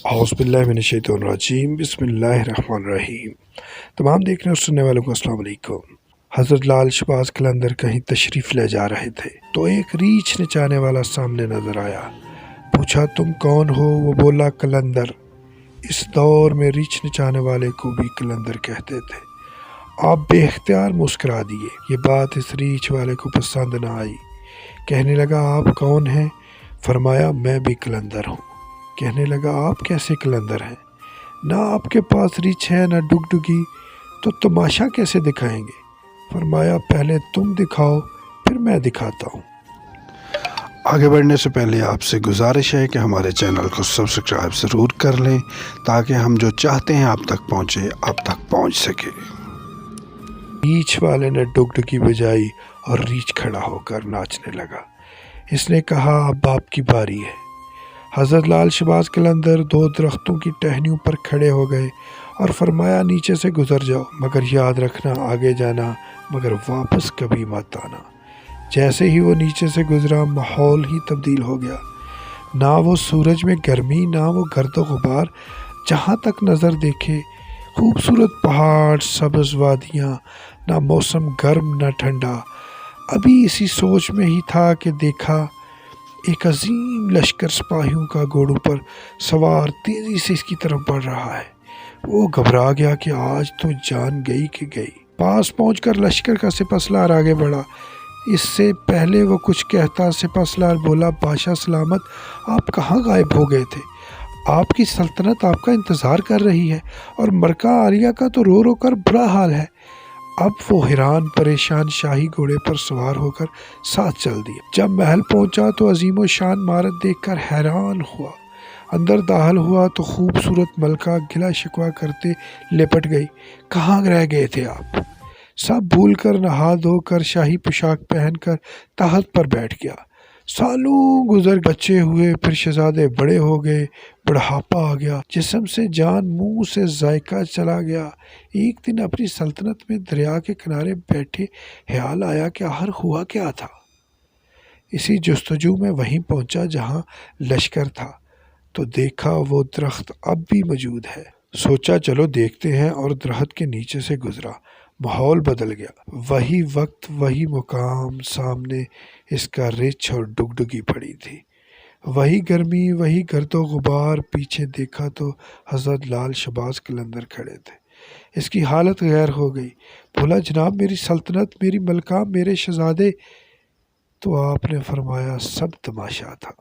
औज़ बिल्लाहि मिनश्शैतानिर्रजीम बिस्मिल्लाहिर्रहमानिर्रहीम। तमाम देखने और सुनने वालों को अस्सलाम वालेकुम। हज़रत लाल शहबाज कलंदर कहीं तशरीफ़ ले जा रहे थे तो एक रीछ नचाने वाला सामने नज़र आया। पूछा, तुम कौन हो? वो बोला, कलंदर। इस दौर में रीछ नचाने वाले को भी कलंदर कहते थे। आप बेख्तियार मुस्करा दिए। ये बात इस रीछ वाले को पसंद न आई। कहने लगा, आप कौन हैं? फरमाया, मैं भी कलंदर हूँ। कहने लगा, आप कैसे कलंदर हैं? ना आपके पास रीछ है ना डुगडुगी, तो तमाशा कैसे दिखाएंगे? फरमाया, पहले तुम दिखाओ फिर मैं दिखाता हूँ। आगे बढ़ने से पहले आपसे गुजारिश है कि हमारे चैनल को सब्सक्राइब ज़रूर कर लें ताकि हम जो चाहते हैं आप तक पहुँचे, आप तक पहुँच सके। रीछ वाले ने डुगडुगी बजाई और रीछ खड़ा होकर नाचने लगा। इसने कहा, अब आपकी बारी है। हज़रत लाल शहबाज कलंदर दो दरख्तों की टहनियों पर खड़े हो गए और फरमाया, नीचे से गुज़र जाओ, मगर याद रखना आगे जाना मगर वापस कभी मत आना। जैसे ही वो नीचे से गुज़रा माहौल ही तब्दील हो गया। ना वो सूरज में गर्मी ना वो गर्द गुबार। जहाँ तक नज़र देखे खूबसूरत पहाड़, सब्ज़ वादियाँ, ना मौसम गर्म ना ठंडा। अभी इसी सोच में ही था कि देखा एक अजीम लश्कर सिपाहियों का घोड़ों पर सवार तेज़ी से इसकी तरफ बढ़ रहा है। वो घबरा गया कि आज तो जान गई कि गई। पास पहुंचकर लश्कर का सिपहसालार आगे बढ़ा। इससे पहले वो कुछ कहता, सिपहसालार बोला, बादशाह सलामत, आप कहाँ गायब हो गए थे? आपकी सल्तनत आपका इंतज़ार कर रही है और मरका आलिया का तो रो रो कर बुरा हाल है। अब वो हैरान परेशान शाही घोड़े पर सवार होकर साथ चल दिया। जब महल पहुंचा तो अजीमो शान इमारत देखकर हैरान हुआ। अंदर दाखिल हुआ तो खूबसूरत मलका गिला शिकवा करते लिपट गई। कहाँ रह गए थे आप? सब भूल कर नहा धोकर शाही पोशाक पहनकर तख्त पर बैठ गया। सालों गुजर बच्चे हुए, फिर शहजादे बड़े हो गए, बुढ़ापा आ गया, जिस्म से जान, मुंह से जायका चला गया। एक दिन अपनी सल्तनत में दरिया के किनारे बैठे ख्याल आया कि आखिर हुआ क्या था। इसी जुस्तजू में वहीं पहुंचा जहां लश्कर था तो देखा वो दरख्त अब भी मौजूद है। सोचा चलो देखते हैं और दरख्त के नीचे से गुजरा। माहौल बदल गया। वही वक्त वही मुकाम, सामने इसका रिछ और डुगडुगी पड़ी थी। वही गर्मी वही गर्दो गुबार। पीछे देखा तो हज़रत लाल शहबाज कलंदर खड़े थे। इसकी हालत गैर हो गई। बोला, जनाब, मेरी सल्तनत, मेरी मलका, मेरे शहजादे। तो आपने फरमाया, सब तमाशा था।